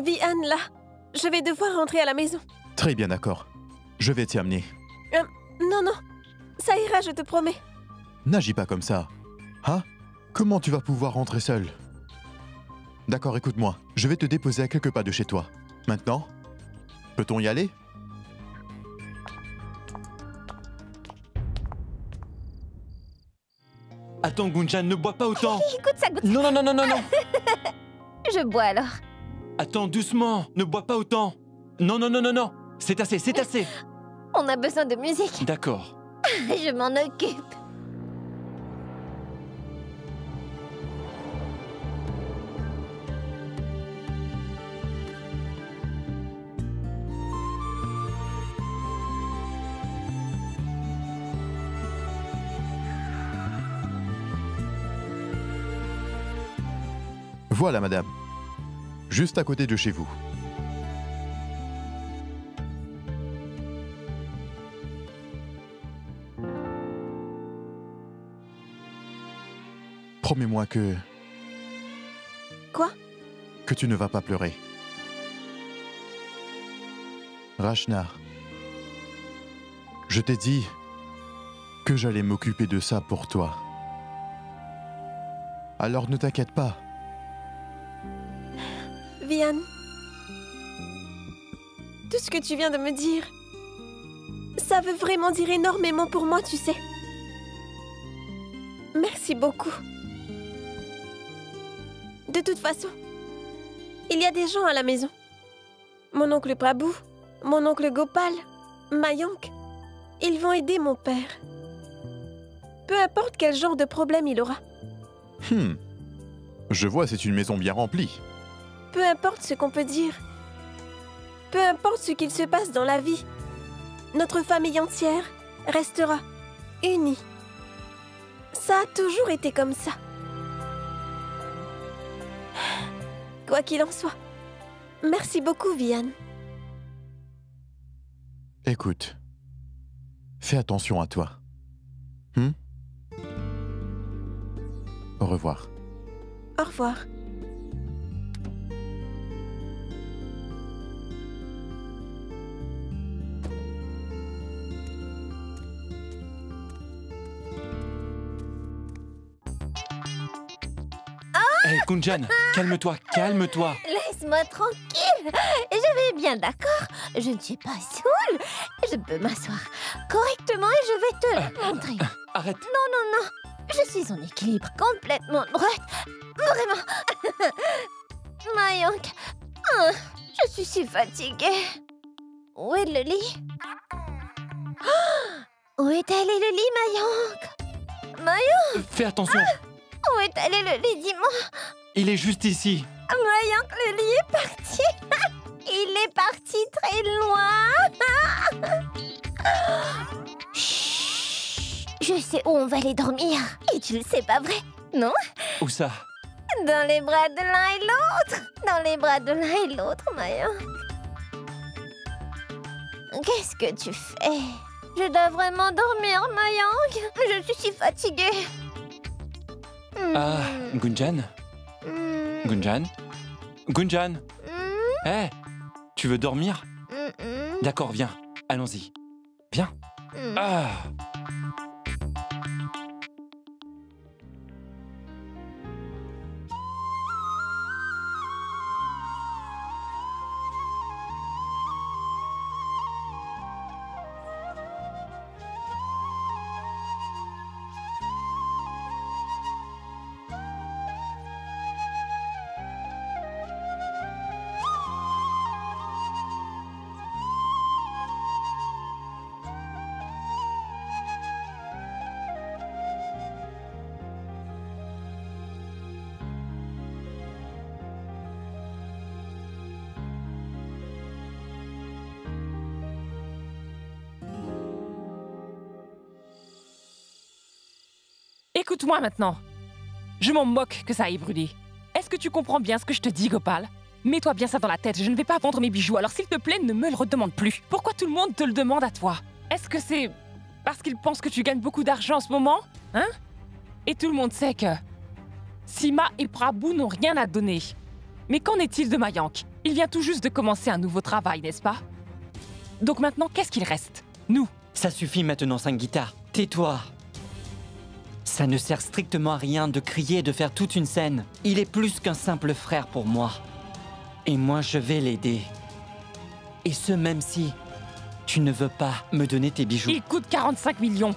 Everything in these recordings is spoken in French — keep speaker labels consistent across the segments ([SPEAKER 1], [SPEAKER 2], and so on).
[SPEAKER 1] Vihan, là, je vais devoir rentrer à la maison.
[SPEAKER 2] Très bien, d'accord. Je vais t'y amener.
[SPEAKER 1] Non, non, ça ira, je te promets.
[SPEAKER 2] N'agis pas comme ça. Hein? Comment tu vas pouvoir rentrer seul? D'accord, écoute-moi. Je vais te déposer à quelques pas de chez toi. Maintenant, peut-on y aller?
[SPEAKER 3] Attends, Gunjan, ne bois pas autant.
[SPEAKER 4] Goûte ça, goûte ça.
[SPEAKER 3] Non, non, non, non, non, non.
[SPEAKER 4] Je bois alors.
[SPEAKER 3] Attends, doucement. Ne bois pas autant. Non, non, non, non, non. C'est assez, c'est assez.
[SPEAKER 4] On a besoin de musique.
[SPEAKER 3] D'accord.
[SPEAKER 4] Je m'en occupe.
[SPEAKER 2] Voilà, madame. Juste à côté de chez vous. Promets-moi que...
[SPEAKER 1] Quoi?
[SPEAKER 2] Que tu ne vas pas pleurer. Rachna, je t'ai dit que j'allais m'occuper de ça pour toi. Alors ne t'inquiète pas.
[SPEAKER 1] Vihan, tout ce que tu viens de me dire, ça veut vraiment dire énormément pour moi, tu sais. Merci beaucoup. De toute façon, il y a des gens à la maison. Mon oncle Prabhu, mon oncle Gopal, Mayank, ils vont aider mon père. Peu importe quel genre de problème il aura.
[SPEAKER 2] Je vois, c'est une maison bien remplie.
[SPEAKER 1] Peu importe ce qu'on peut dire. Peu importe ce qu'il se passe dans la vie. Notre famille entière restera unie. Ça a toujours été comme ça. Quoi qu'il en soit, merci beaucoup, Vihan.
[SPEAKER 2] Écoute, fais attention à toi. Au revoir.
[SPEAKER 1] Au revoir.
[SPEAKER 3] Hé, Gunjan, calme-toi, calme-toi.
[SPEAKER 4] Laisse-moi tranquille. Je vais bien, d'accord? Je ne suis pas saoule. Je peux m'asseoir correctement et je vais te le montrer.
[SPEAKER 3] Arrête.
[SPEAKER 4] Non, non, non. Je suis en équilibre complètement droite. Vraiment. Mayank, je suis si fatiguée. Où est le lit? Où est allé le lit, Mayank? Mayank,
[SPEAKER 3] Fais attention.
[SPEAKER 4] où est allé le lit, dis-moi?
[SPEAKER 3] Il est juste ici.
[SPEAKER 4] Mayank, le lit est parti. Il est parti très loin. Chut, je sais où on va aller dormir. Et tu le sais, pas vrai? Non?
[SPEAKER 3] Où ça?
[SPEAKER 4] Dans les bras de l'un et l'autre. Dans les bras de l'un et l'autre, Mayank. Qu'est-ce que tu fais? Je dois vraiment dormir, Mayank. Je suis si fatiguée.
[SPEAKER 3] Ah, Gunjan? Gunjan? Gunjan? Hé, tu veux dormir? D'accord, viens. Allons-y. Viens. Ah!
[SPEAKER 5] Écoute-moi maintenant. Je m'en moque que ça aille brûler. Est-ce que tu comprends bien ce que je te dis, Gopal? Mets-toi bien ça dans la tête, je ne vais pas vendre mes bijoux, alors s'il te plaît, ne me le redemande plus. Pourquoi tout le monde te le demande à toi? Est-ce que c'est parce qu'ils pensent que tu gagnes beaucoup d'argent en ce moment? Hein? Et tout le monde sait que Sima et Prabhu n'ont rien à donner. Mais qu'en est-il de Mayank? Il vient tout juste de commencer un nouveau travail, n'est-ce pas? Donc maintenant, qu'est-ce qu'il reste? Nous.
[SPEAKER 6] Ça suffit maintenant, Sangeeta. Tais-toi. Ça ne sert strictement à rien de crier et de faire toute une scène. Il est plus qu'un simple frère pour moi. Et moi, je vais l'aider. Et ce, même si tu ne veux pas me donner tes bijoux.
[SPEAKER 5] Il coûte 45 millions.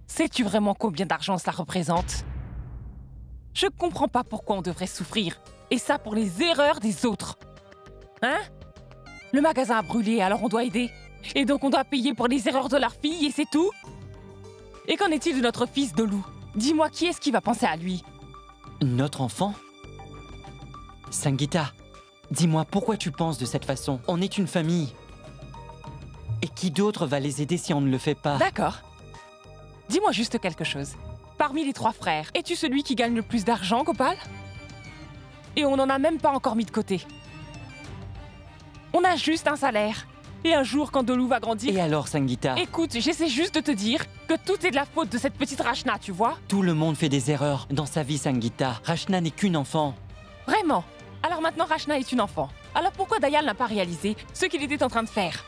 [SPEAKER 5] Sais-tu vraiment combien d'argent cela représente? Je comprends pas pourquoi on devrait souffrir. Et ça pour les erreurs des autres. Hein? Le magasin a brûlé, alors on doit aider. Et donc on doit payer pour les erreurs de leur fille et c'est tout? Et qu'en est-il de notre fils Dolou? Dis-moi, qui est-ce qui va penser à lui?
[SPEAKER 6] Notre enfant? Sangeeta, dis-moi pourquoi tu penses de cette façon? On est une famille. Et qui d'autre va les aider si on ne le fait pas?
[SPEAKER 5] D'accord. Dis-moi juste quelque chose. Parmi les 3 frères, es-tu celui qui gagne le plus d'argent, Gopal? Et on n'en a même pas encore mis de côté. On a juste un salaire. Et un jour, quand Dolou va grandir...
[SPEAKER 6] Et alors, Sangeeta?
[SPEAKER 5] Écoute, j'essaie juste de te dire que tout est de la faute de cette petite Rachna, tu vois?
[SPEAKER 6] Tout le monde fait des erreurs dans sa vie, Sangeeta. Rachna n'est qu'une enfant.
[SPEAKER 5] Vraiment? Alors maintenant, Rachna est une enfant. Alors pourquoi Dayal n'a pas réalisé ce qu'il était en train de faire?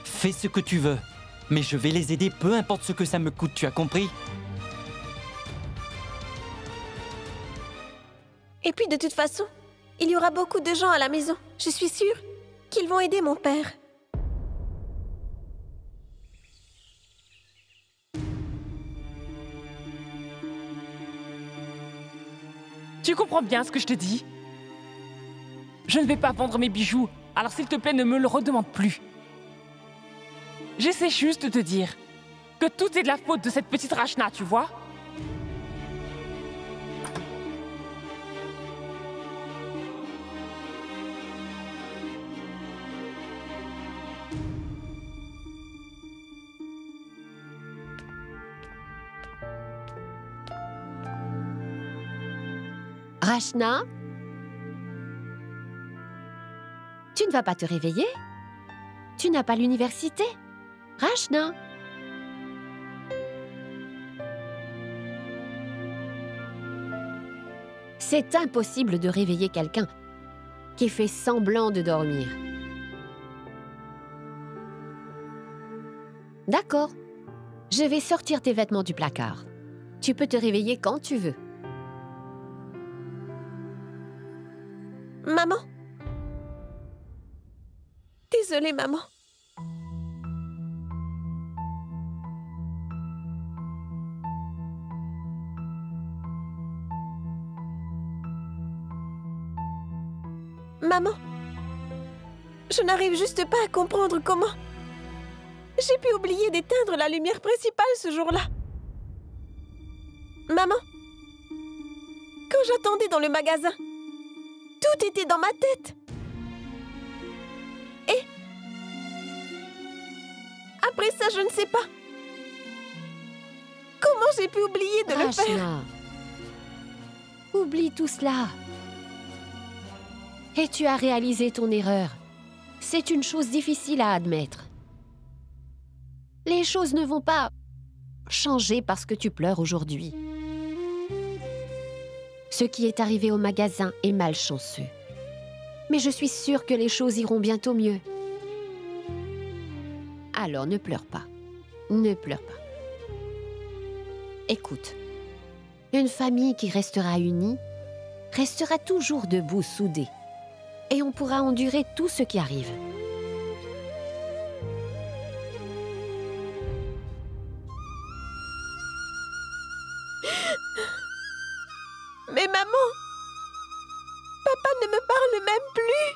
[SPEAKER 6] Fais ce que tu veux. Mais je vais les aider, peu importe ce que ça me coûte, tu as compris?
[SPEAKER 1] Et puis de toute façon, il y aura beaucoup de gens à la maison. Je suis sûre qu'ils vont aider mon père.
[SPEAKER 5] Tu comprends bien ce que je te dis? Je ne vais pas vendre mes bijoux, alors s'il te plaît, ne me le redemande plus. J'essaie juste de te dire que tout est de la faute de cette petite Rachna, tu vois?
[SPEAKER 7] Rachna? Tu ne vas pas te réveiller? Tu n'as pas l'université? Rachna? C'est impossible de réveiller quelqu'un qui fait semblant de dormir. D'accord. Je vais sortir tes vêtements du placard. Tu peux te réveiller quand tu veux.
[SPEAKER 1] Maman? Désolée, maman. Maman, je n'arrive juste pas à comprendre comment j'ai pu oublier d'éteindre la lumière principale ce jour-là. Maman, quand j'attendais dans le magasin, tout était dans ma tête. Et après ça, je ne sais pas. Comment j'ai pu oublier de le faire?
[SPEAKER 7] Rachna, oublie tout cela. Et tu as réalisé ton erreur. C'est une chose difficile à admettre. Les choses ne vont pas changer parce que tu pleures aujourd'hui. Ce qui est arrivé au magasin est malchanceux. Mais je suis sûre que les choses iront bientôt mieux. Alors ne pleure pas. Ne pleure pas. Écoute, une famille qui restera unie restera toujours debout, soudée. Et on pourra endurer tout ce qui arrive.
[SPEAKER 1] Mais maman, papa ne me parle même plus.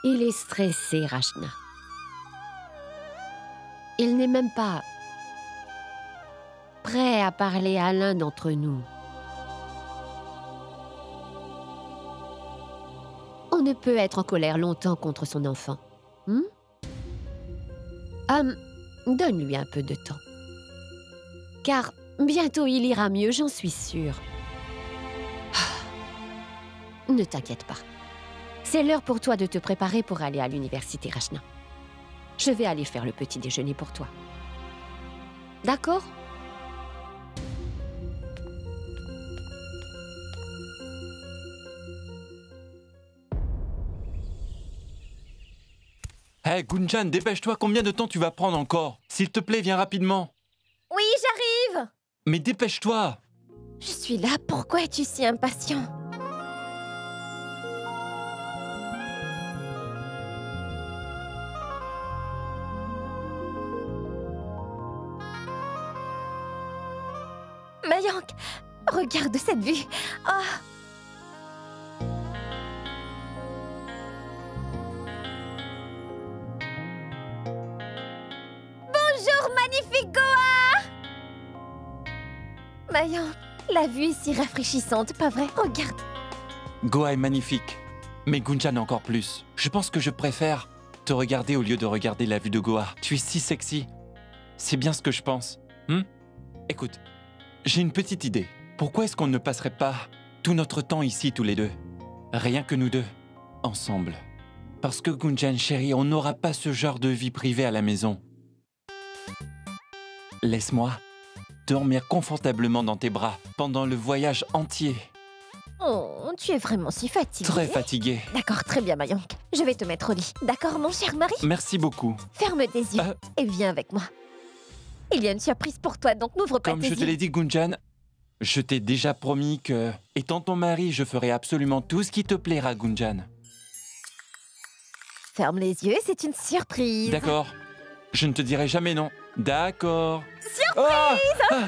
[SPEAKER 7] Il est stressé, Rachna. Il n'est même pas prêt à parler à l'un d'entre nous. On ne peut être en colère longtemps contre son enfant. Donne-lui un peu de temps. Car bientôt il ira mieux, j'en suis sûre. Ne t'inquiète pas. C'est l'heure pour toi de te préparer pour aller à l'université, Rachna. Je vais aller faire le petit déjeuner pour toi. D'accord ?
[SPEAKER 3] Hé, Gunjan, dépêche-toi, combien de temps tu vas prendre encore? S'il te plaît, viens rapidement.
[SPEAKER 4] Oui, j'arrive.
[SPEAKER 3] Mais dépêche-toi.
[SPEAKER 4] Je suis là, pourquoi es-tu si impatient? Mayank, regarde cette vue. Oh. Bonjour, magnifique Goa! Mayank, la vue est si rafraîchissante, pas vrai? Regarde.
[SPEAKER 3] Goa est magnifique, mais Gunjan encore plus. Je pense que je préfère te regarder au lieu de regarder la vue de Goa. Tu es si sexy. C'est bien ce que je pense. Écoute, j'ai une petite idée. Pourquoi est-ce qu'on ne passerait pas tout notre temps ici tous les deux? Rien que nous deux, ensemble. Parce que Gunjan, chérie, on n'aura pas ce genre de vie privée à la maison. Laisse-moi dormir confortablement dans tes bras pendant le voyage entier.
[SPEAKER 4] Oh, tu es vraiment si fatigué.
[SPEAKER 3] Très fatigué.
[SPEAKER 4] D'accord, très bien, Mayank. Je vais te mettre au lit. D'accord, mon cher mari?
[SPEAKER 3] Merci beaucoup.
[SPEAKER 4] Ferme tes yeux et viens avec moi. Il y a une surprise pour toi, donc n'ouvre pas
[SPEAKER 3] Comme
[SPEAKER 4] tes
[SPEAKER 3] je
[SPEAKER 4] yeux.
[SPEAKER 3] te l'ai dit, Gunjan, je t'ai déjà promis que, étant ton mari, je ferai absolument tout ce qui te plaira, Gunjan.
[SPEAKER 4] Ferme les yeux, c'est une surprise.
[SPEAKER 3] D'accord. Je ne te dirai jamais non. D'accord.
[SPEAKER 4] Surprise!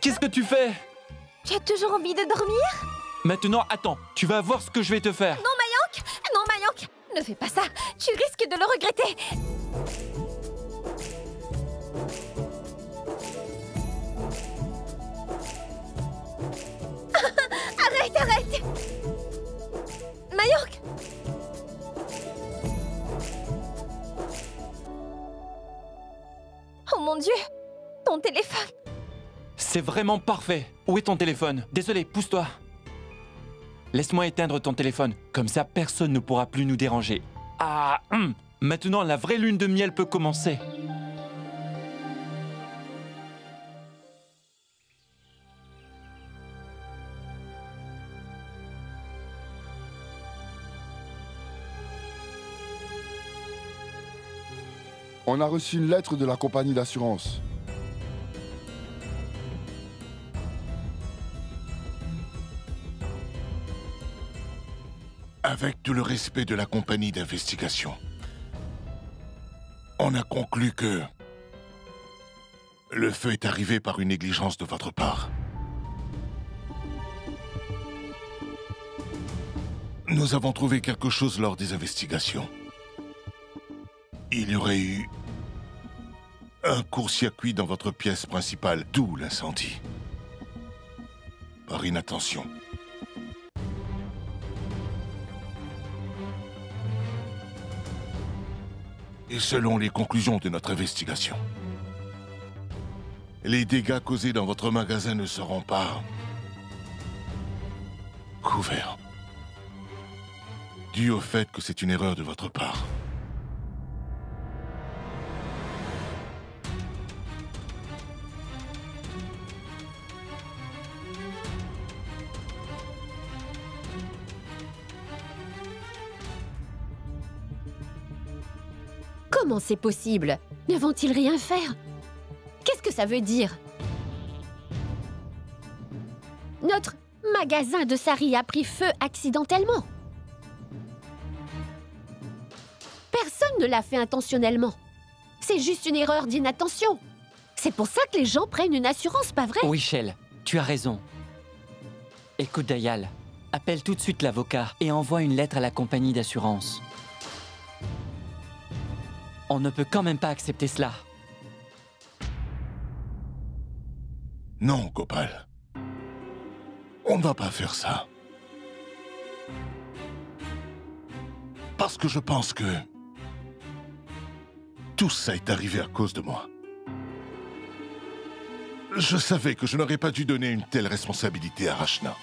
[SPEAKER 3] Qu'est-ce que tu fais?
[SPEAKER 4] Tu as toujours envie de dormir?
[SPEAKER 3] Maintenant, attends. Tu vas voir ce que je vais te faire.
[SPEAKER 4] Non, Mayank, ne fais pas ça. Tu risques de le regretter. Arrête! Mayank! Oh mon Dieu! Ton téléphone!
[SPEAKER 3] C'est vraiment parfait. Où est ton téléphone? Désolé, pousse-toi. Laisse-moi éteindre ton téléphone. Comme ça, personne ne pourra plus nous déranger. Maintenant, la vraie lune de miel peut commencer.
[SPEAKER 8] On a reçu une lettre de la compagnie d'assurance.
[SPEAKER 9] Avec tout le respect de la compagnie d'investigation, on a conclu que le feu est arrivé par une négligence de votre part. Nous avons trouvé quelque chose lors des investigations. Il y aurait eu un court-circuit dans votre pièce principale, d'où l'incendie. Par inattention. Et selon les conclusions de notre investigation, les dégâts causés dans votre magasin ne seront pas couverts. Dû au fait que c'est une erreur de votre part.
[SPEAKER 7] Comment c'est possible? Ne vont-ils rien faire? Qu'est-ce que ça veut dire? Notre magasin de sari a pris feu accidentellement. Personne ne l'a fait intentionnellement. C'est juste une erreur d'inattention. C'est pour ça que les gens prennent une assurance, pas vrai?
[SPEAKER 6] Oui, Shell, tu as raison. Écoute, Dayal, appelle tout de suite l'avocat et envoie une lettre à la compagnie d'assurance. On ne peut quand même pas accepter cela.
[SPEAKER 9] Non, Gopal. On ne va pas faire ça. Parce que je pense que tout ça est arrivé à cause de moi. Je savais que je n'aurais pas dû donner une telle responsabilité à Rachna.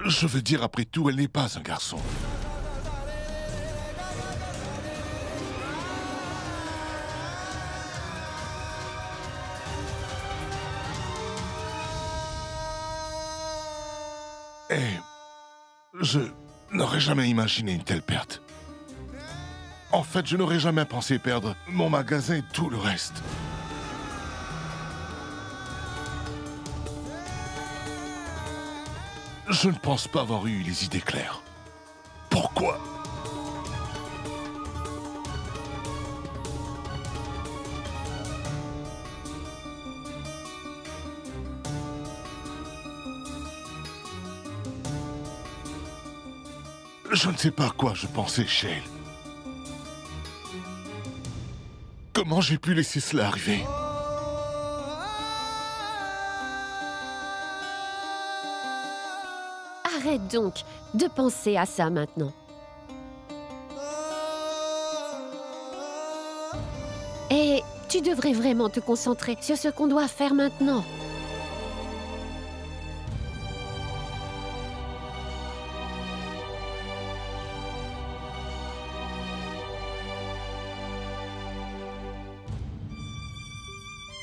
[SPEAKER 9] Je veux dire, après tout, elle n'est pas un garçon. Et je n'aurais jamais imaginé une telle perte. En fait, je n'aurais jamais pensé perdre mon magasin et tout le reste. Je ne pense pas avoir eu les idées claires. Pourquoi ? Je ne sais pas à quoi je pensais, Shale. Comment j'ai pu laisser cela arriver ?
[SPEAKER 7] Arrête donc de penser à ça maintenant. Et tu devrais vraiment te concentrer sur ce qu'on doit faire maintenant.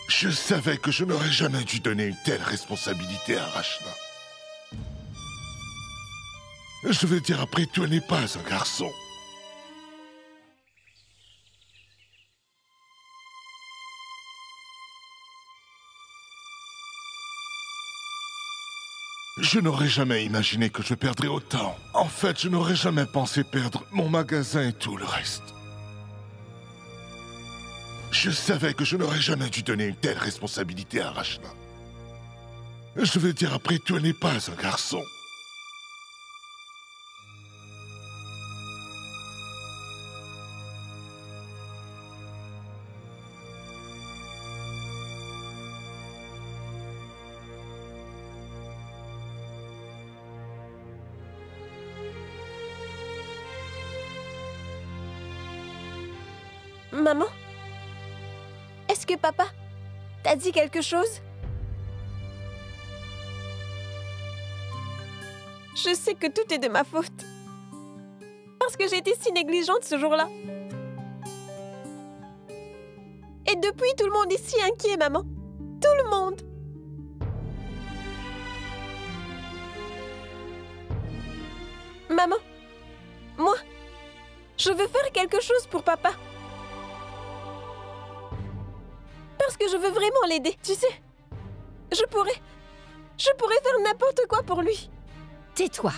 [SPEAKER 9] Je savais que je n'aurais jamais dû donner une telle responsabilité à Rachna. Je veux dire, après tout, elle n'est pas un garçon. Je n'aurais jamais imaginé que je perdrais autant. En fait, je n'aurais jamais pensé perdre mon magasin et tout le reste. Je savais que je n'aurais jamais dû donner une telle responsabilité à Rachna. Je veux dire, après tout, elle n'est pas un garçon.
[SPEAKER 1] Maman? Est-ce que papa t'a dit quelque chose? Je sais que tout est de ma faute. Parce que j'ai été si négligente ce jour-là. Et depuis, tout le monde est si inquiet, maman. Tout le monde. Maman, moi, je veux faire quelque chose pour papa. Parce que je veux vraiment l'aider, tu sais. Je pourrais faire n'importe quoi pour lui.
[SPEAKER 7] Tais-toi.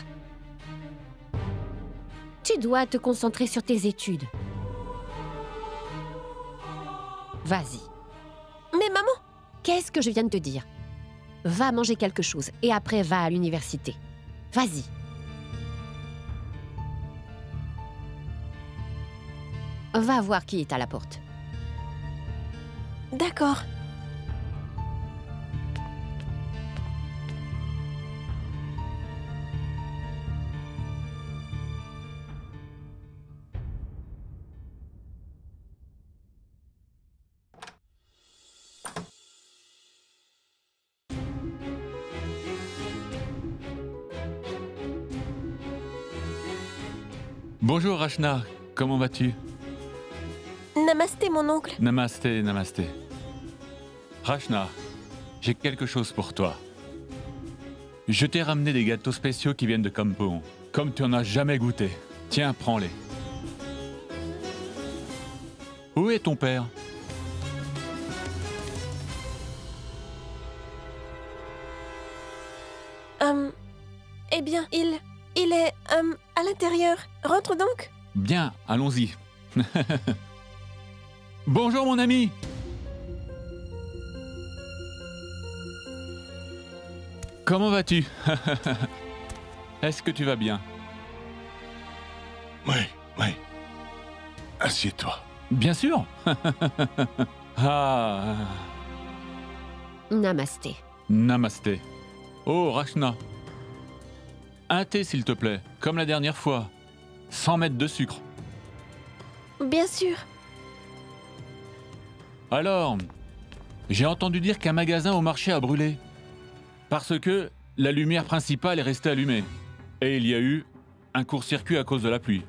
[SPEAKER 7] Tu dois te concentrer sur tes études. Vas-y.
[SPEAKER 1] Mais maman...
[SPEAKER 7] Qu'est-ce que je viens de te dire? Va manger quelque chose et après va à l'université. Vas-y. Va voir qui est à la porte.
[SPEAKER 1] D'accord.
[SPEAKER 10] Bonjour Rachna, comment vas-tu?
[SPEAKER 1] Namasté, mon oncle.
[SPEAKER 10] Namasté, namasté. Rachna, j'ai quelque chose pour toi. Je t'ai ramené des gâteaux spéciaux qui viennent de Kampong, comme tu en as jamais goûté. Tiens, prends-les. Où est ton père?
[SPEAKER 1] Eh bien, il est à l'intérieur. Rentre donc.
[SPEAKER 10] Bien, allons-y. Bonjour mon ami. Comment vas-tu? Est-ce que tu vas bien?
[SPEAKER 9] Oui. Assieds-toi.
[SPEAKER 10] Bien sûr. Ah.
[SPEAKER 7] Namasté.
[SPEAKER 10] Namasté. Oh, Rachna. Un thé, s'il te plaît, comme la dernière fois. 100 mètres de sucre.
[SPEAKER 1] Bien sûr.
[SPEAKER 10] Alors, j'ai entendu dire qu'un magasin au marché a brûlé. Parce que la lumière principale est restée allumée. Et il y a eu un court-circuit à cause de la pluie.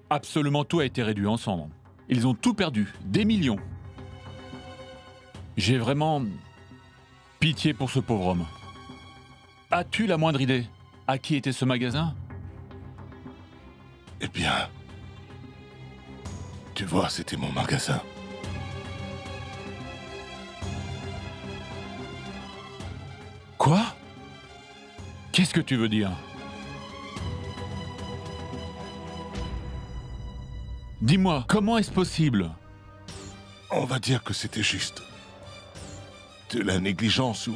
[SPEAKER 10] Absolument tout a été réduit en cendres. Ils ont tout perdu, des millions. J'ai vraiment pitié pour ce pauvre homme. As-tu la moindre idée à qui était ce magasin?
[SPEAKER 9] Eh bien... Tu vois, c'était mon magasin.
[SPEAKER 10] Quoi? Qu'est-ce que tu veux dire? Dis-moi, comment est-ce possible?
[SPEAKER 9] On va dire que c'était juste de la négligence ou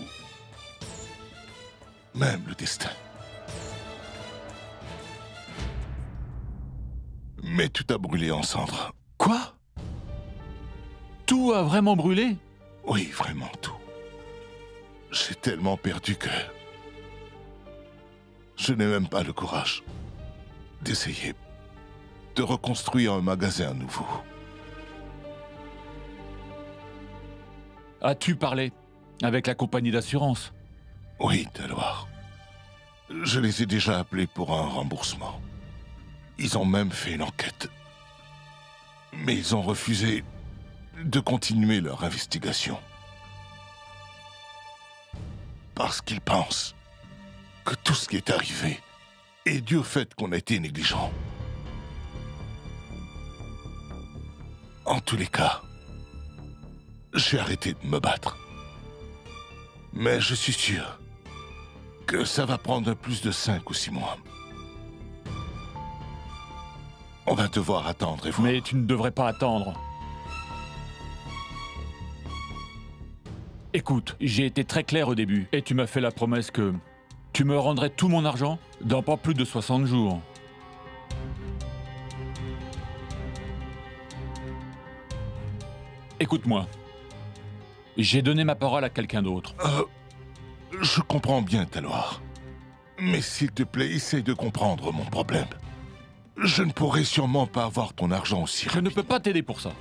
[SPEAKER 9] même le destin. Mais tout a brûlé en cendres.
[SPEAKER 10] Quoi? Tout a vraiment brûlé?
[SPEAKER 9] Oui, vraiment tout. J'ai tellement perdu que je n'ai même pas le courage d'essayer de reconstruire un magasin nouveau.
[SPEAKER 10] As-tu parlé avec la compagnie d'assurance?
[SPEAKER 9] Oui, Taloir. Je les ai déjà appelés pour un remboursement. Ils ont même fait une enquête. Mais ils ont refusé de continuer leur investigation. Parce qu'ils pensent que tout ce qui est arrivé est dû au fait qu'on a été négligent. En tous les cas, j'ai arrêté de me battre. Mais je suis sûr que ça va prendre plus de 5 ou 6 mois. On va devoir attendre et voir.
[SPEAKER 10] Mais tu ne devrais pas attendre. Écoute, j'ai été très clair au début, et tu m'as fait la promesse que tu me rendrais tout mon argent dans pas plus de 60 jours. Écoute-moi. J'ai donné ma parole à quelqu'un d'autre.
[SPEAKER 9] Je comprends bien, Taloir. Mais s'il te plaît, essaye de comprendre mon problème. Je ne pourrai sûrement pas avoir ton argent aussi
[SPEAKER 10] Je
[SPEAKER 9] rapide.
[SPEAKER 10] ne peux pas t'aider pour ça.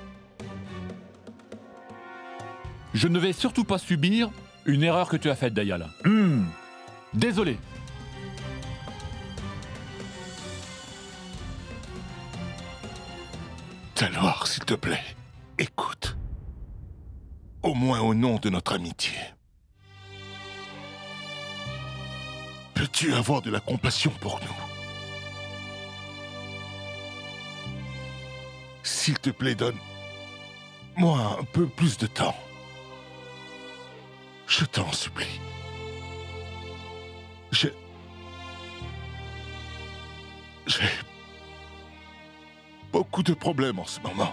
[SPEAKER 10] Je ne vais surtout pas subir une erreur que tu as faite, Dayal. Désolé.
[SPEAKER 9] Taloir, s'il te plaît, écoute. Au moins au nom de notre amitié. Peux-tu avoir de la compassion pour nous? S'il te plaît, donne-moi un peu plus de temps. Je t'en supplie. J'ai beaucoup de problèmes en ce moment.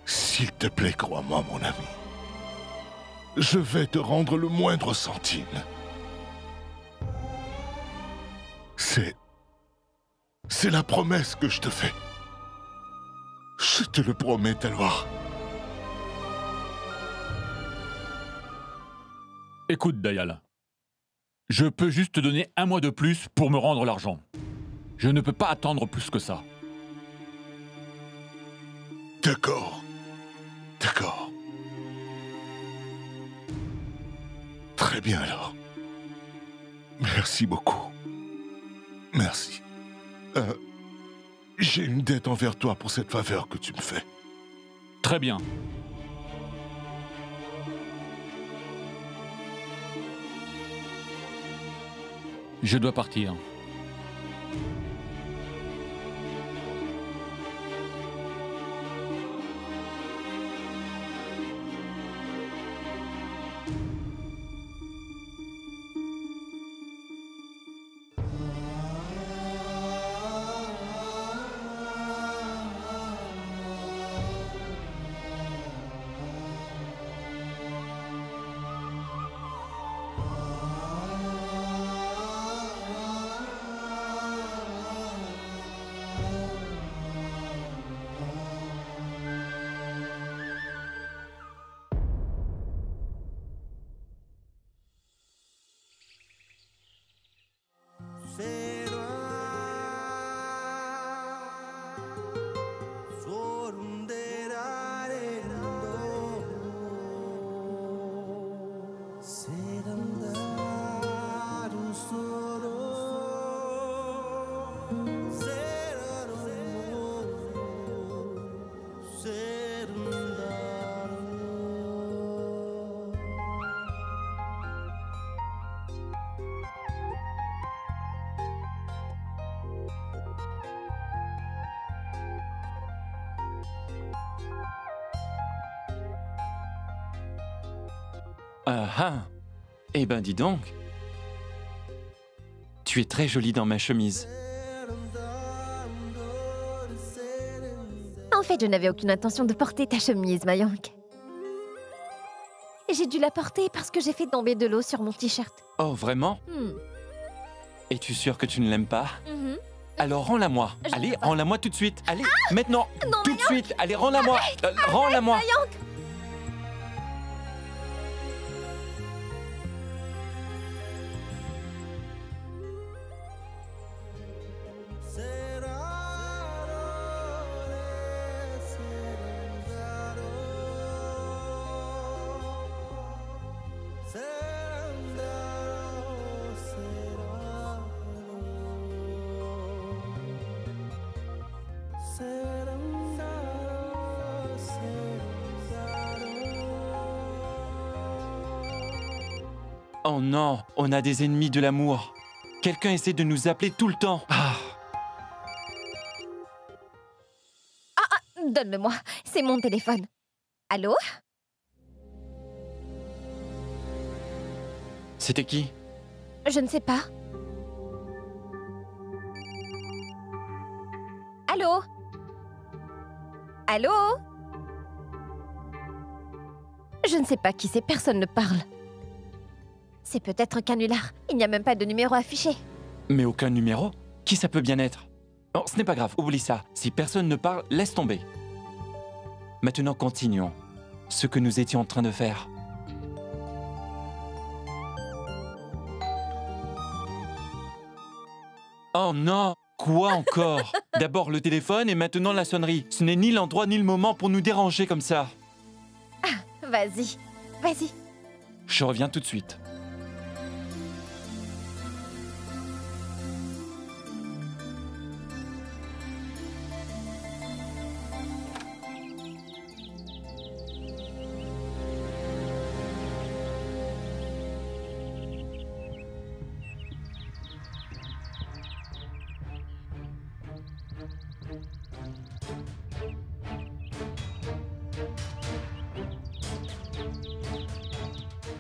[SPEAKER 9] S'il te plaît, crois-moi, mon ami. Je vais te rendre le moindre centime. C'est la promesse que je te fais. Je te le promets, Taloir.
[SPEAKER 10] Écoute, Dayal. Je peux juste te donner 1 mois de plus pour me rendre l'argent. Je ne peux pas attendre plus que ça.
[SPEAKER 9] D'accord. D'accord. Très bien alors. Merci beaucoup. Merci. J'ai une dette envers toi pour cette faveur que tu me fais.
[SPEAKER 10] Très bien. Je dois partir.
[SPEAKER 3] Ah ah. Eh ben dis donc. Tu es très jolie dans ma chemise.
[SPEAKER 4] En fait, je n'avais aucune intention de porter ta chemise, Mayank. J'ai dû la porter parce que j'ai fait tomber de l'eau sur mon t-shirt.
[SPEAKER 3] Oh, vraiment? Es-tu sûre que tu ne l'aimes pas? Alors rends-la-moi. Allez, rends-la-moi tout de suite. Allez, maintenant,
[SPEAKER 4] non,
[SPEAKER 3] tout de suite. Allez, rends-la-moi. Rends-la-moi.
[SPEAKER 4] Mayank!
[SPEAKER 3] Oh non, on a des ennemis de l'amour. Quelqu'un essaie de nous appeler tout le temps.
[SPEAKER 4] Donne-le-moi, c'est mon téléphone. Allô?
[SPEAKER 3] C'était qui?
[SPEAKER 4] Je ne sais pas. Allô? Allô? Je ne sais pas qui c'est, personne ne parle. C'est peut-être un canular. Il n'y a même pas de numéro affiché.
[SPEAKER 3] Mais aucun numéro? Qui ça peut bien être? Oh, ce n'est pas grave, oublie ça. Si personne ne parle, laisse tomber. Maintenant, continuons. Ce que nous étions en train de faire. Oh non! Quoi encore? D'abord le téléphone et maintenant la sonnerie. Ce n'est ni l'endroit ni le moment pour nous déranger comme ça.
[SPEAKER 4] Vas-y, vas-y.
[SPEAKER 3] Je reviens tout de suite.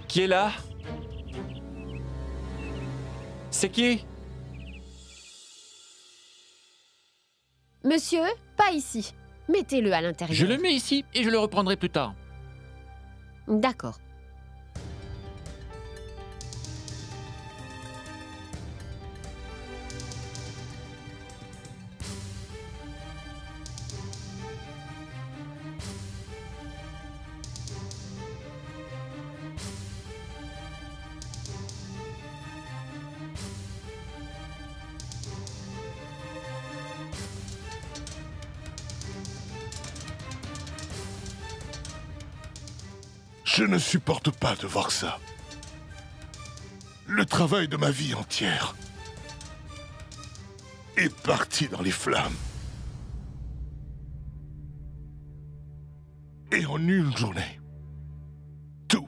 [SPEAKER 3] Qui est là? C'est qui?
[SPEAKER 7] Monsieur, pas ici. Mettez-le à l'intérieur.
[SPEAKER 10] Je le mets ici et je le reprendrai plus tard.
[SPEAKER 7] D'accord.
[SPEAKER 9] Je ne supporte pas de voir ça. Le travail de ma vie entière est parti dans les flammes. Et en une journée, tout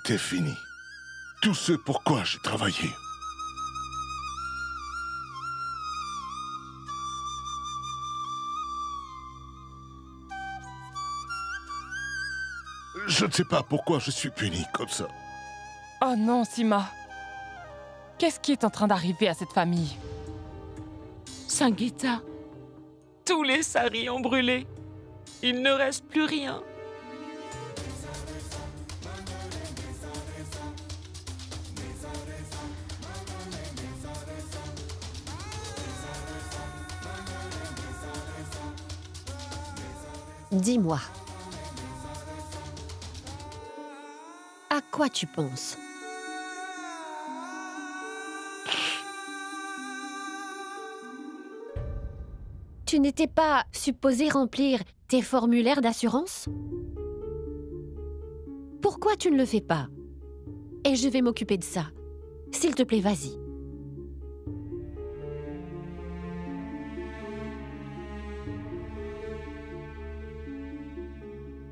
[SPEAKER 9] est fini. Tout ce pourquoi j'ai travaillé. Je ne sais pas pourquoi je suis puni comme ça.
[SPEAKER 5] Oh non, Sima. Qu'est-ce qui est en train d'arriver à cette famille?
[SPEAKER 11] Sangeeta, tous les saris ont brûlé. Il ne reste plus rien.
[SPEAKER 7] Dis-moi. À quoi tu penses? Tu n'étais pas supposé remplir tes formulaires d'assurance? Pourquoi tu ne le fais pas? Et je vais m'occuper de ça. S'il te plaît, vas-y.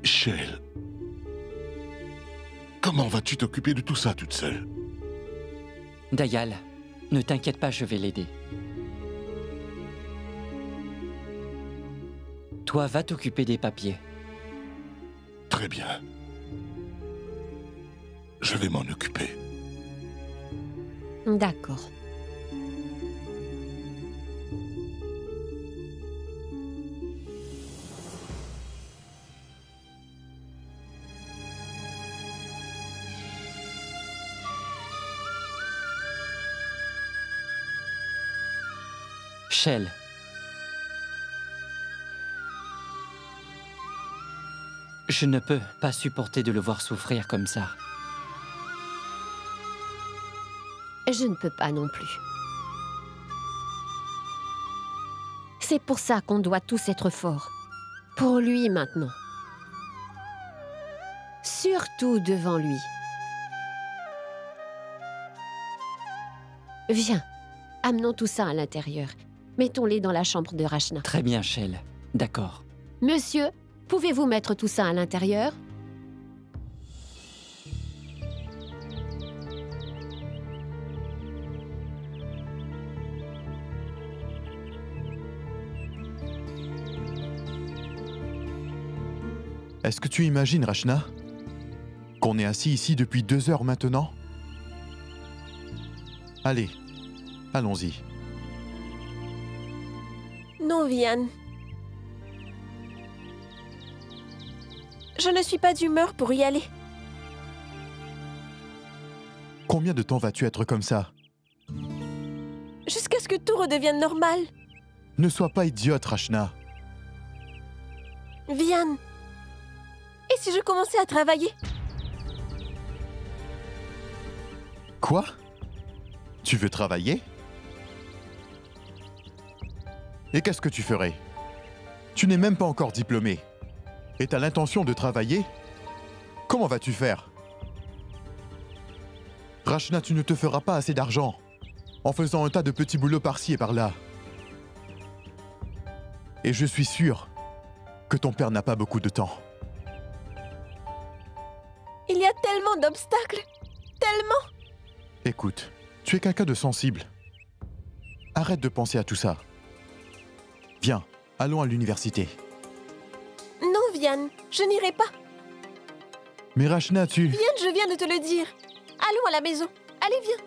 [SPEAKER 9] Shale, comment vas-tu t'occuper de tout ça toute seule?
[SPEAKER 6] Dayal, ne t'inquiète pas, je vais l'aider. Toi, va t'occuper des papiers.
[SPEAKER 9] Très bien. Je vais m'en occuper.
[SPEAKER 7] D'accord.
[SPEAKER 6] Shell. Je ne peux pas supporter de le voir souffrir comme ça.
[SPEAKER 7] Je ne peux pas non plus. C'est pour ça qu'on doit tous être forts. Pour lui maintenant. Surtout devant lui. Viens, amenons tout ça à l'intérieur. Mettons-les dans la chambre de Rachna.
[SPEAKER 6] Très bien, Shell. D'accord.
[SPEAKER 7] Monsieur, pouvez-vous mettre tout ça à l'intérieur?
[SPEAKER 2] Est-ce que tu imagines, Rachna, qu'on est assis ici depuis 2 heures maintenant? Allez, allons-y.
[SPEAKER 1] Non, Vian. Je ne suis pas d'humeur pour y aller.
[SPEAKER 2] Combien de temps vas-tu être comme ça?
[SPEAKER 1] Jusqu'à ce que tout redevienne normal.
[SPEAKER 2] Ne sois pas idiote, Rachna.
[SPEAKER 1] Vian. Et si je commençais à travailler?
[SPEAKER 2] Quoi? Tu veux travailler? Et qu'est-ce que tu ferais? Tu n'es même pas encore diplômé. Et t'as l'intention de travailler? Comment vas-tu faire? Rachna, tu ne te feras pas assez d'argent en faisant un tas de petits boulots par-ci et par-là. Et je suis sûr que ton père n'a pas beaucoup de temps.
[SPEAKER 1] Il y a tellement d'obstacles. Tellement.
[SPEAKER 2] Écoute, tu es quelqu'un de sensible. Arrête de penser à tout ça. Viens, allons à l'université.
[SPEAKER 1] Non, Vian, je n'irai pas.
[SPEAKER 2] Mais Rachna, tu...
[SPEAKER 1] Vian, je viens de te le dire. Allons à la maison. Allez, viens.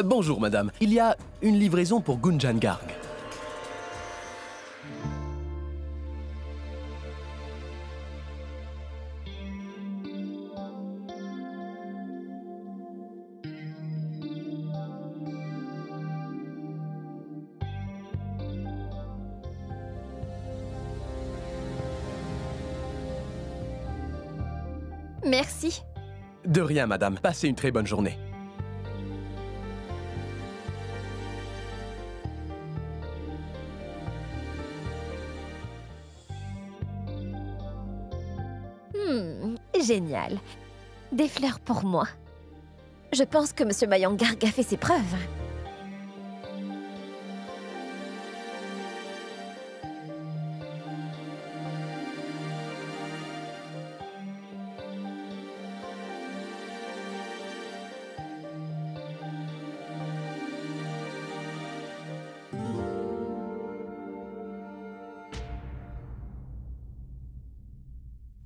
[SPEAKER 12] Bonjour madame, il y a une livraison pour Gunjan Garg.
[SPEAKER 4] Merci.
[SPEAKER 12] De rien madame, passez une très bonne journée.
[SPEAKER 4] Génial. Des fleurs pour moi. Je pense que Monsieur Mayang Garg a fait ses preuves.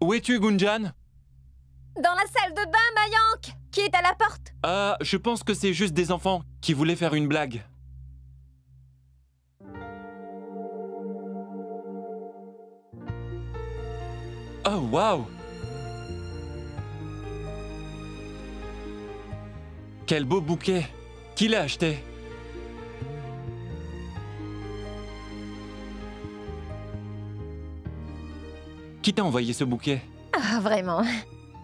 [SPEAKER 3] Où es-tu, Gunjan?
[SPEAKER 4] Dans la salle de bain, Mayank! Qui est à la porte?
[SPEAKER 3] Je pense que c'est juste des enfants qui voulaient faire une blague. Oh, waouh! Quel beau bouquet! Qui l'a acheté? Qui t'a envoyé ce bouquet?
[SPEAKER 4] Ah, vraiment?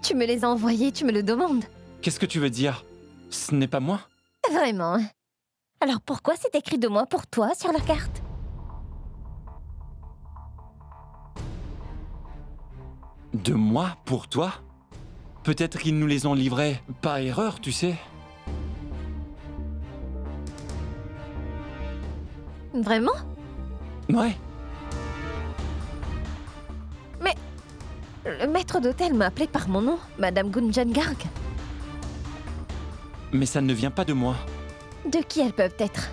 [SPEAKER 4] Tu me les as envoyés, tu me le demandes?
[SPEAKER 3] Qu'est-ce que tu veux dire? Ce n'est pas moi?
[SPEAKER 4] Vraiment? Alors pourquoi c'est écrit de moi pour toi sur la carte?
[SPEAKER 3] De moi pour toi? Peut-être qu'ils nous les ont livrés par erreur, tu sais.
[SPEAKER 4] Vraiment?
[SPEAKER 3] Ouais.
[SPEAKER 4] Mais le maître d'hôtel m'a appelé par mon nom, Madame Gunjan Garg.
[SPEAKER 3] Mais ça ne vient pas de moi.
[SPEAKER 4] De qui elles peuvent être?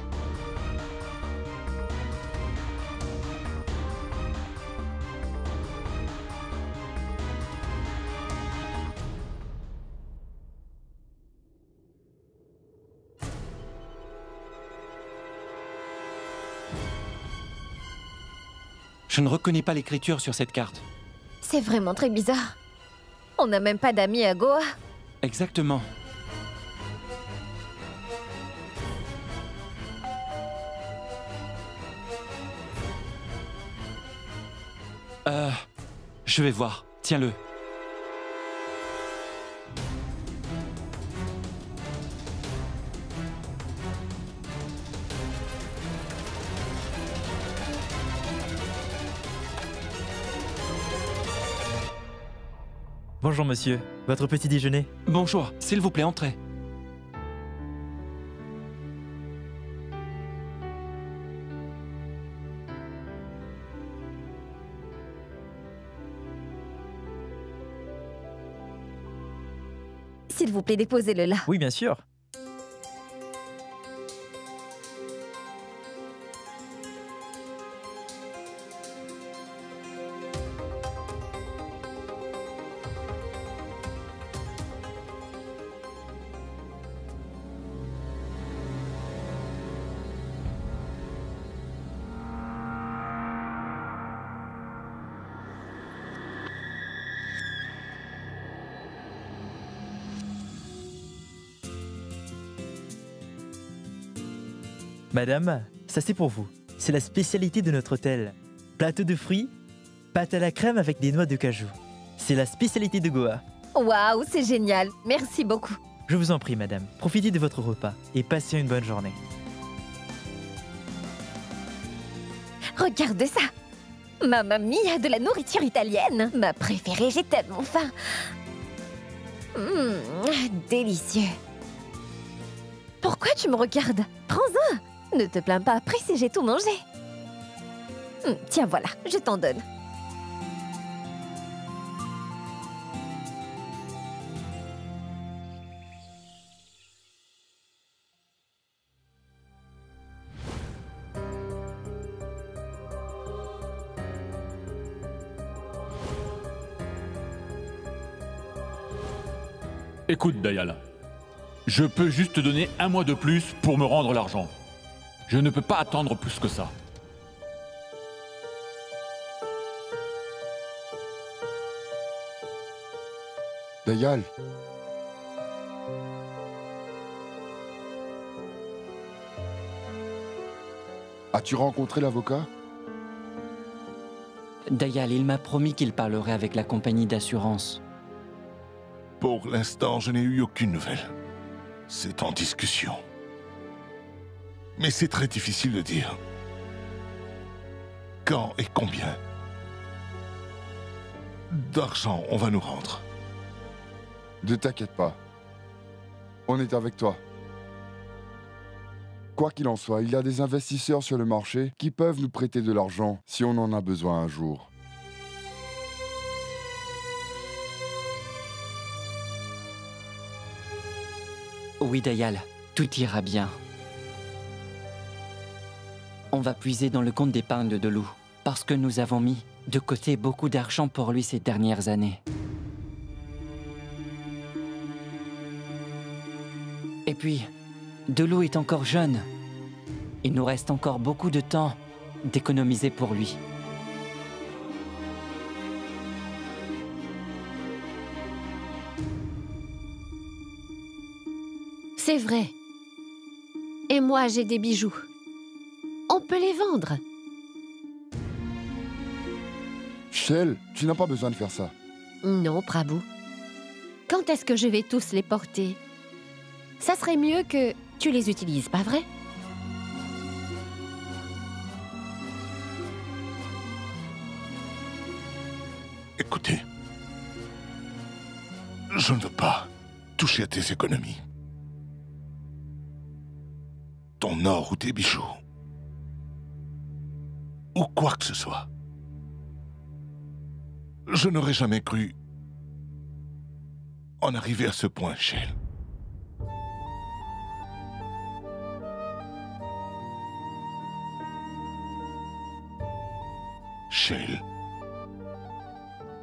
[SPEAKER 3] Je ne reconnais pas l'écriture sur cette carte.
[SPEAKER 4] C'est vraiment très bizarre. On n'a même pas d'amis à Goa.
[SPEAKER 3] Exactement. Je vais voir. Tiens-le.
[SPEAKER 13] Bonjour monsieur, votre petit déjeuner.
[SPEAKER 3] Bonjour, s'il vous plaît, entrez.
[SPEAKER 4] S'il vous plaît, déposez-le là.
[SPEAKER 13] Oui, bien sûr. Madame, ça c'est pour vous. C'est la spécialité de notre hôtel. Plateau de fruits, pâte à la crème avec des noix de cajou. C'est la spécialité de Goa.
[SPEAKER 4] Waouh, c'est génial. Merci beaucoup.
[SPEAKER 13] Je vous en prie, madame. Profitez de votre repas et passez une bonne journée.
[SPEAKER 4] Regarde ça. Mamma mia, de la nourriture italienne. Ma préférée, j'ai tellement faim. Délicieux. Pourquoi tu me regardes? Prends-un. Ne te plains pas après si j'ai tout mangé. Tiens, voilà, je t'en donne.
[SPEAKER 10] Écoute, Dayal. Je peux juste te donner un mois de plus pour me rendre l'argent. Je ne peux pas attendre plus que ça.
[SPEAKER 8] Dayal. As-tu rencontré l'avocat?
[SPEAKER 6] Dayal, il m'a promis qu'il parlerait avec la compagnie d'assurance.
[SPEAKER 9] Pour l'instant, je n'ai eu aucune nouvelle. C'est en discussion. Mais c'est très difficile de dire. Quand et combien d'argent on va nous rendre?
[SPEAKER 8] Ne t'inquiète pas. On est avec toi. Quoi qu'il en soit, il y a des investisseurs sur le marché qui peuvent nous prêter de l'argent si on en a besoin un jour.
[SPEAKER 6] Oui, Dayal, tout ira bien. On va puiser dans le compte d'épargne de Delou, parce que nous avons mis de côté beaucoup d'argent pour lui ces dernières années. Et puis, Delou est encore jeune. Il nous reste encore beaucoup de temps d'économiser pour lui.
[SPEAKER 7] C'est vrai. Et moi, j'ai des bijoux. On peut les vendre.
[SPEAKER 8] Shell, tu n'as pas besoin de faire ça.
[SPEAKER 7] Non, Prabhu. Quand est-ce que je vais tous les porter? Ça serait mieux que tu les utilises, pas vrai?
[SPEAKER 9] Écoutez, Je ne veux pas toucher à tes économies. Ton or ou tes bijoux. Ou quoi que ce soit. Je n'aurais jamais cru en arriver à ce point, Shale. Shale,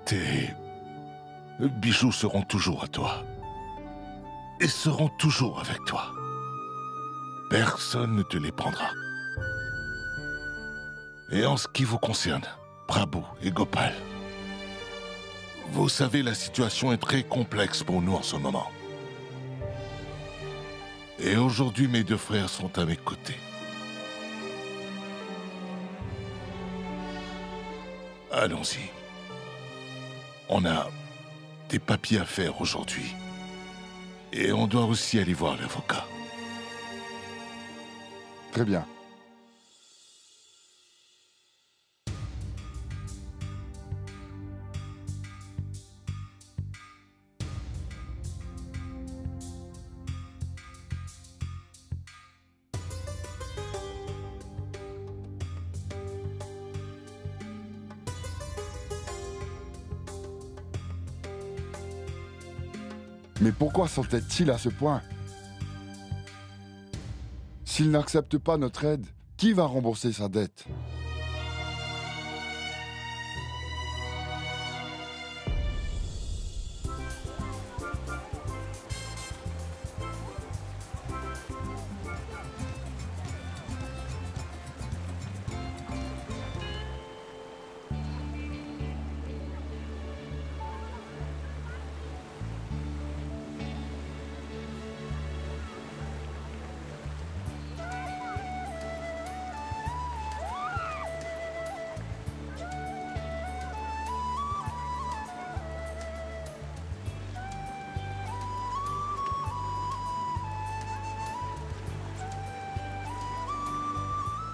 [SPEAKER 9] tes bijoux seront toujours à toi. Et seront toujours avec toi. Personne ne te les prendra. Et en ce qui vous concerne, Prabhu et Gopal, vous savez, la situation est très complexe pour nous en ce moment. Et aujourd'hui, mes deux frères sont à mes côtés. Allons-y. On a des papiers à faire aujourd'hui. Et on doit aussi aller voir l'avocat.
[SPEAKER 8] Très bien. Mais pourquoi s'entête-t-il à ce point? S'il n'accepte pas notre aide, qui va rembourser sa dette?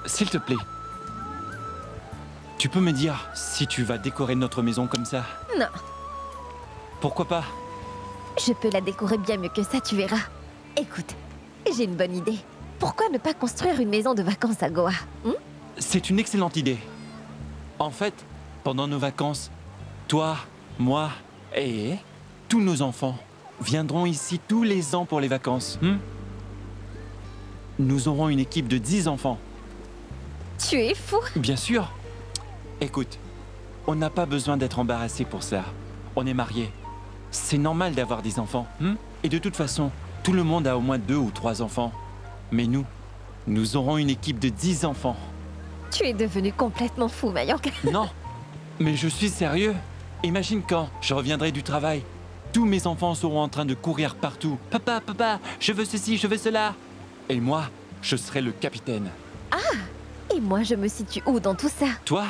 [SPEAKER 3] S'il te plaît, tu peux me dire si tu vas décorer notre maison comme ça?
[SPEAKER 4] Non,
[SPEAKER 3] Pourquoi pas?
[SPEAKER 4] je peux la décorer bien mieux que ça, tu verras. Écoute, j'ai une bonne idée. Pourquoi ne pas construire une maison de vacances à Goa?
[SPEAKER 3] C'est une excellente idée. En fait, pendant nos vacances, toi, moi et tous nos enfants viendront ici tous les ans pour les vacances. Nous aurons une équipe de 10 enfants.
[SPEAKER 4] Tu es fou.
[SPEAKER 3] Bien sûr. Écoute, on n'a pas besoin d'être embarrassé pour ça. On est mariés. C'est normal d'avoir des enfants. Et de toute façon, tout le monde a au moins 2 ou 3 enfants. Mais nous aurons une équipe de 10 enfants.
[SPEAKER 4] Tu es devenu complètement fou, Mayank.
[SPEAKER 3] Non, mais je suis sérieux. Imagine quand je reviendrai du travail. Tous mes enfants seront en train de courir partout. Papa, papa, je veux ceci, je veux cela. Et moi, je serai le capitaine.
[SPEAKER 4] Et moi, je me situe où dans tout ça?
[SPEAKER 3] Toi,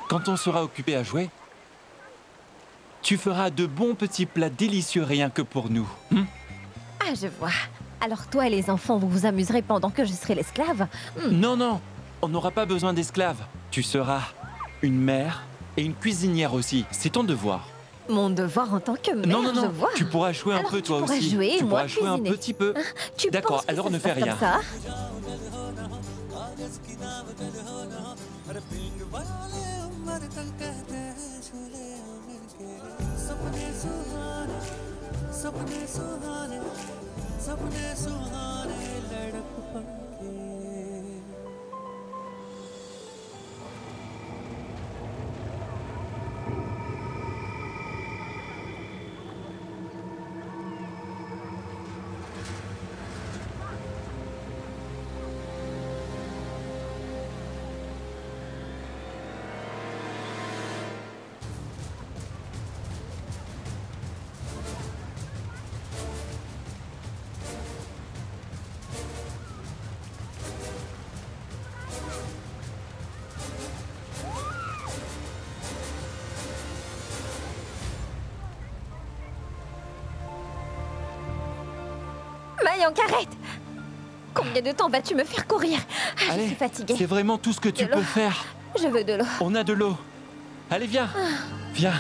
[SPEAKER 3] quand on sera occupé à jouer, tu feras de bons petits plats délicieux rien que pour nous.
[SPEAKER 4] Ah, je vois. Alors toi et les enfants, vous vous amuserez pendant que je serai l'esclave?
[SPEAKER 3] Non, non, on n'aura pas besoin d'esclaves. Tu seras une mère et une cuisinière aussi. C'est ton devoir.
[SPEAKER 4] Mon devoir en tant que mère,
[SPEAKER 3] Non, non,
[SPEAKER 4] je
[SPEAKER 3] non,
[SPEAKER 4] vois.
[SPEAKER 3] tu pourras jouer un
[SPEAKER 4] Alors,
[SPEAKER 3] peu
[SPEAKER 4] tu
[SPEAKER 3] toi
[SPEAKER 4] pourras
[SPEAKER 3] aussi.
[SPEAKER 4] jouer,
[SPEAKER 3] Tu
[SPEAKER 4] moi
[SPEAKER 3] pourras jouer un
[SPEAKER 4] cuisiner.
[SPEAKER 3] petit peu.
[SPEAKER 4] Tu
[SPEAKER 3] D'accord,
[SPEAKER 4] penses que
[SPEAKER 3] alors
[SPEAKER 4] ça
[SPEAKER 3] ne
[SPEAKER 4] se
[SPEAKER 3] fais
[SPEAKER 4] passe
[SPEAKER 3] rien.
[SPEAKER 4] comme ça? Mayank, arrête! Combien de temps vas-tu me faire courir? Je
[SPEAKER 3] Allez,
[SPEAKER 4] suis fatiguée.
[SPEAKER 3] c'est vraiment tout ce que tu
[SPEAKER 4] De l'eau.
[SPEAKER 3] peux faire.
[SPEAKER 4] Je veux de l'eau.
[SPEAKER 3] On a de l'eau. Allez, viens. Viens.